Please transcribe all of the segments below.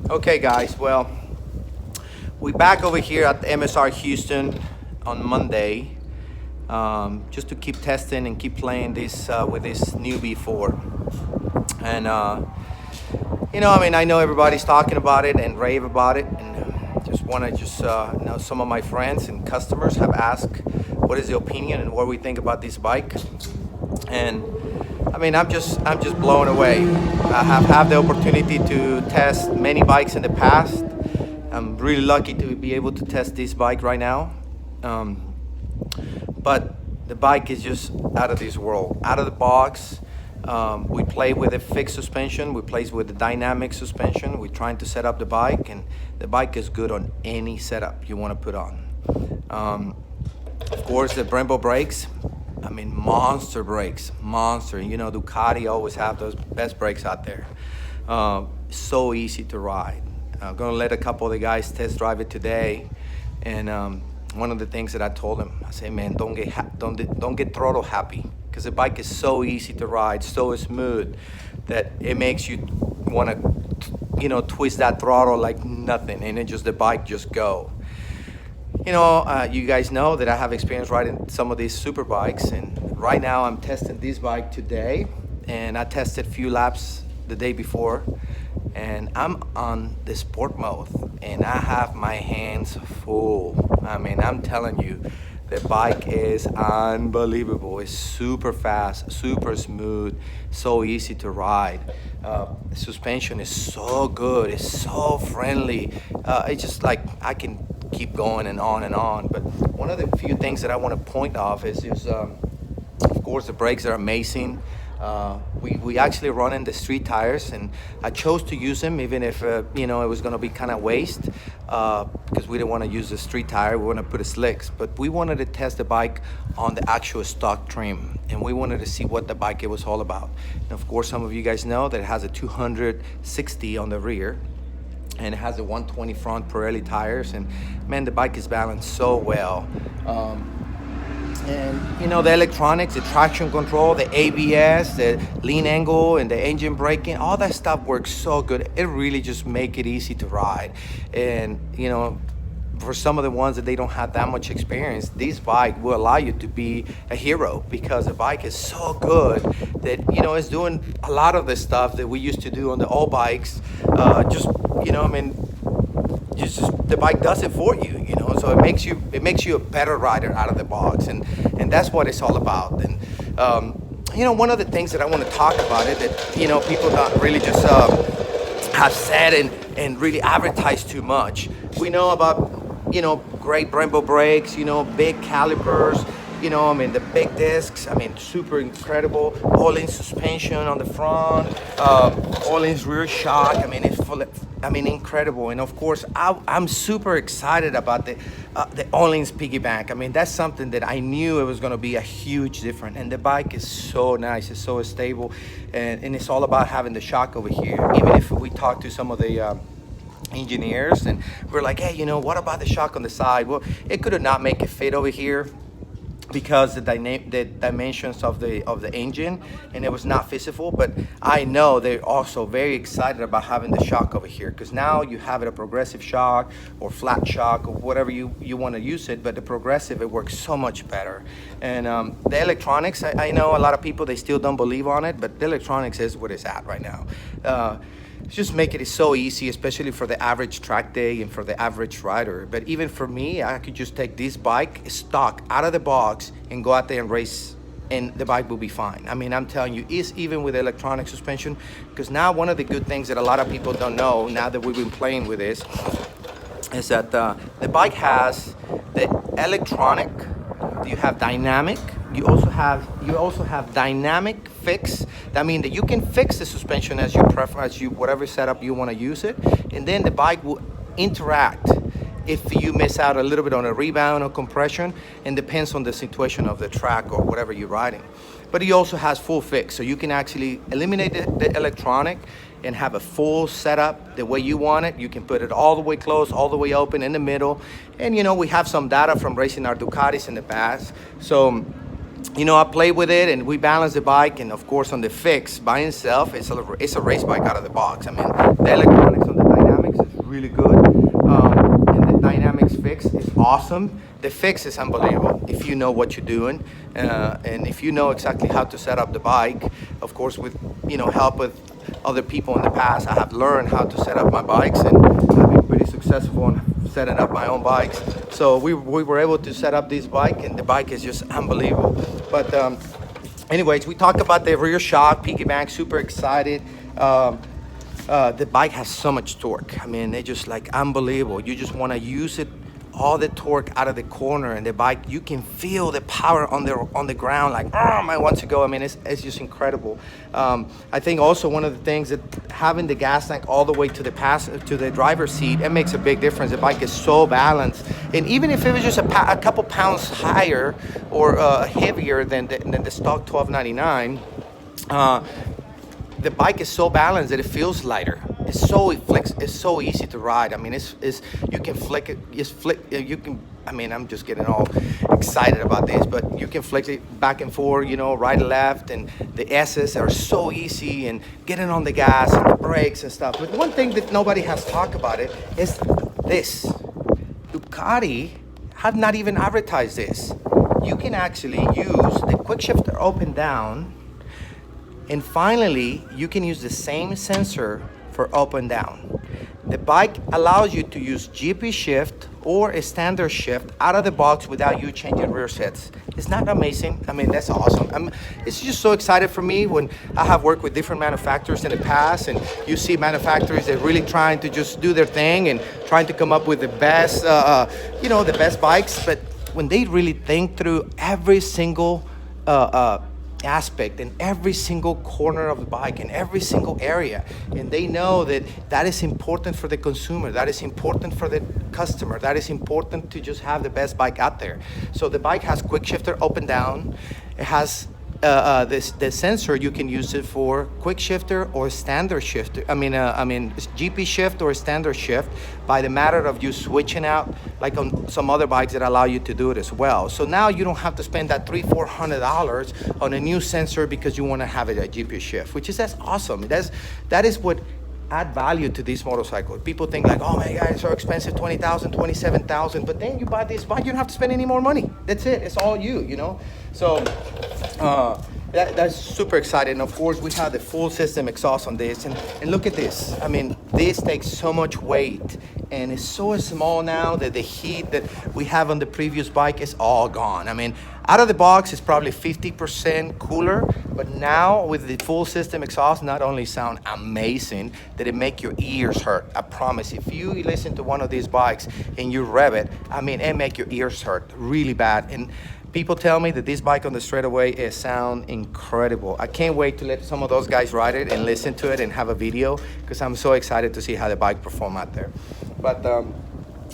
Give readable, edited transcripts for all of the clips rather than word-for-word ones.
Okay, guys. Well, we're back over here at the MSR Houston on Monday, just to keep testing and keep playing this with this new V4. And I know everybody's talking about it and rave about it, and just want to some of my friends and customers have asked what is the opinion and what we think about this bike. And I'm just blown away. I have had the opportunity to test many bikes in the past. I'm really lucky to be able to test this bike right now. But the bike is just out of this world, out of the box. We play with a fixed suspension. We play with the dynamic suspension. We're trying to set up the bike, and the bike is good on any setup you want to put on. Of course, the Brembo brakes. Monster brakes, monster. Ducati always have those best brakes out there. So easy to ride. I'm gonna let a couple of the guys test drive it today, and one of the things that I told them, I say, man, don't get throttle happy, because the bike is so easy to ride, so smooth that it makes you want to, twist that throttle like nothing, and the bike just go. You guys know that I have experience riding some of these super bikes, and right now I'm testing this bike today, and I tested a few laps the day before, and I'm on the sport mode, and I have my hands full. I'm telling you, the bike is unbelievable. It's super fast, super smooth, so easy to ride. The suspension is so good, it's so friendly. It's just like I can keep going and on and on. But one of the few things that I want to point off is of course, the brakes are amazing. We actually run in the street tires, and I chose to use them even if it was going to be kind of waste, because we didn't want to use the street tire. We want to put a slicks, but we wanted to test the bike on the actual stock trim, and we wanted to see what the bike it was all about. And of course, some of you guys know that it has a 260 on the rear, and it has a 120 front Pirelli tires, and man, the bike is balanced so well. And the electronics, the traction control, the ABS, the lean angle, and the engine braking, all that stuff works so good. It really just make it easy to ride. And for some of the ones that they don't have that much experience, this bike will allow you to be a hero, because the bike is so good that it's doing a lot of the stuff that we used to do on the old bikes. The bike does it for you, so it makes you a better rider out of the box, and that's what it's all about. And one of the things that I want to talk about it that people don't really just have said and really advertise too much. We know about great Brembo brakes, big calipers, the big discs, super incredible. All-in suspension on the front, all-in rear shock. It's full of, incredible. And of course, I'm super excited about the all-in piggyback. That's something that I knew it was going to be a huge difference. And the bike is so nice, it's so stable, and it's all about having the shock over here. Even if we talk to some of the engineers, and we're like, hey, what about the shock on the side? Well, it could not make it fit over here, because the dimensions of the engine, and it was not feasible. But I know they're also very excited about having the shock over here, because now you have a progressive shock or flat shock or whatever you want to use it, but the progressive, it works so much better. And the electronics, I know a lot of people, they still don't believe on it, but the electronics is what it's at right now. Just make it so easy, especially for the average track day and for the average rider. But even for me, I could just take this bike stock out of the box and go out there and race, and the bike will be fine. I'm telling you, it's even with electronic suspension, because now one of the good things that a lot of people don't know, now that we've been playing with this, is that the bike has the electronic, you have dynamic, you also have dynamic fix. That means that you can fix the suspension as you prefer, whatever setup you want to use it, and then the bike will interact if you miss out a little bit on a rebound or compression, and depends on the situation of the track or whatever you're riding. But he also has full fix, so you can actually eliminate the electronic and have a full setup the way you want it. You can put it all the way closed, all the way open, in the middle. And we have some data from racing our Ducatis in the past, so I play with it, and we balance the bike. And of course, on the fix by itself, it's a race bike out of the box. The electronics on the dynamics is really good. And the dynamics fix is awesome. The fix is unbelievable if you know what you're doing, and if you know exactly how to set up the bike. Of course, with help with other people in the past, I have learned how to set up my bikes, and I've been pretty successful in setting up my own bikes. So we were able to set up this bike, and the bike is just unbelievable. But anyways, we talked about the rear shock, piggy bank, super excited. The bike has so much torque. I mean, it's just like unbelievable. You just want to use it, all the torque out of the corner, and the bike, you can feel the power on the ground, like, I want to go. I mean, it's just incredible. I think also one of the things that having the gas tank all the way to the driver's seat, it makes a big difference. The bike is so balanced, and even if it was just a couple pounds higher or heavier than the stock 1299, the bike is so balanced that it feels lighter. It's so easy to ride. I mean, it's you can flick it. You can. I mean, I'm just getting all excited about this, but you can flick it back and forth, right and left, and the S's are so easy, and getting on the gas and the brakes and stuff. But one thing that nobody has talked about it is this. Ducati have not even advertised this. You can actually use the quick shifter up and down. And finally, you can use the same sensor for up and down. The bike allows you to use GP shift or a standard shift out of the box without you changing rear sets. Isn't that amazing? I mean, that's awesome. It's just so excited for me when I have worked with different manufacturers in the past, and you see manufacturers that are really trying to just do their thing and trying to come up with the best, the best bikes. But when they really think through every single aspect in every single corner of the bike, in every single area, and they know that is important for the consumer, that is important for the customer, that is important to just have the best bike out there. So the bike has quick shifter up and down. It has the sensor. You can use it for quick shifter or standard shifter. I mean GP shift or standard shift, by the matter of you switching out, like on some other bikes that allow you to do it as well. So now you don't have to spend that $300-$400 on a new sensor because you want to have it at GP shift, that's awesome. That is what add value to this motorcycle. People think like, oh my God, it's so expensive, $20,000, $27,000. But then you buy this bike, you don't have to spend any more money. That's it. It's all you know. So that's super exciting. And of course, we have the full system exhaust on this. And look at this. I mean, this takes so much weight, and it's so small now that the heat that we have on the previous bike is all gone. I mean, out of the box, it's probably 50% cooler, but now with the full system exhaust, not only sound amazing, that it make your ears hurt. I promise. If you listen to one of these bikes and you rev it, I mean, it make your ears hurt really bad. And people tell me that this bike on the straightaway is sound incredible. I can't wait to let some of those guys ride it and listen to it and have a video, because I'm so excited to see how the bike perform out there. But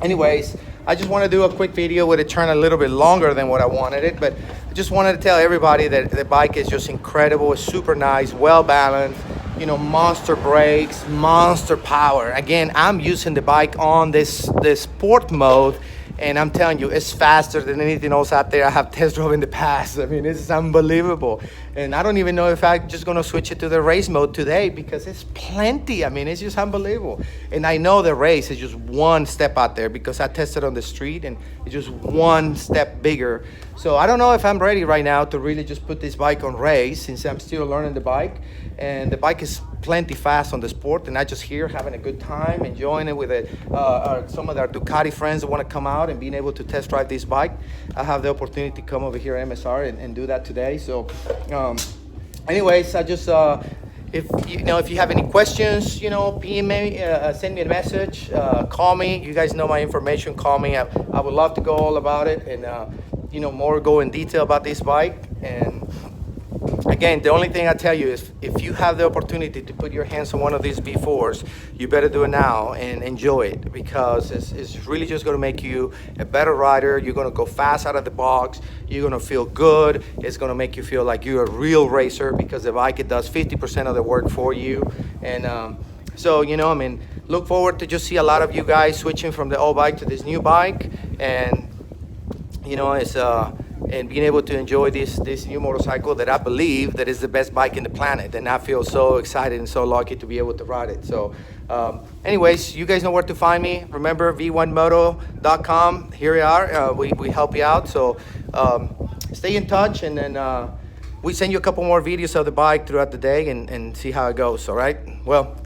anyways, I just want to do a quick video with it turn a little bit longer than what I wanted it, but I just wanted to tell everybody that the bike is just incredible. It's super nice, well balanced, monster brakes, monster power. Again, I'm using the bike on this sport mode, and I'm telling you, it's faster than anything else out there I have test drove in the past. I mean, it's unbelievable. And I don't even know if I'm just gonna switch it to the race mode today, because it's plenty. I mean, it's just unbelievable. And I know the race is just one step out there, because I tested on the street and it's just one step bigger. So I don't know if I'm ready right now to really just put this bike on race, since I'm still learning the bike. And the bike is plenty fast on the sport, and I just here having a good time, enjoying it with some of our Ducati friends that want to come out and being able to test drive this bike. I have the opportunity to come over here at MSR and do that today. So anyways, I just if you have any questions, PM me, send me a message, call me. You guys know my information. Call me. I would love to go all about it, and more go in detail about this bike. And again, the only thing I tell you is, if you have the opportunity to put your hands on one of these V4s, you better do it now and enjoy it, because it's really just going to make you a better rider. You're going to go fast out of the box. You're going to feel good. It's going to make you feel like you're a real racer, because the bike, it does 50% of the work for you. And so, look forward to just see a lot of you guys switching from the old bike to this new bike. And, it's and being able to enjoy this new motorcycle that I believe that is the best bike in the planet. And I feel so excited and so lucky to be able to ride it. So Anyways, you guys know where to find me. Remember, v1moto.com. Here we are. We help you out. So stay in touch, and then we send you a couple more videos of the bike throughout the day and see how it goes. All right. Well.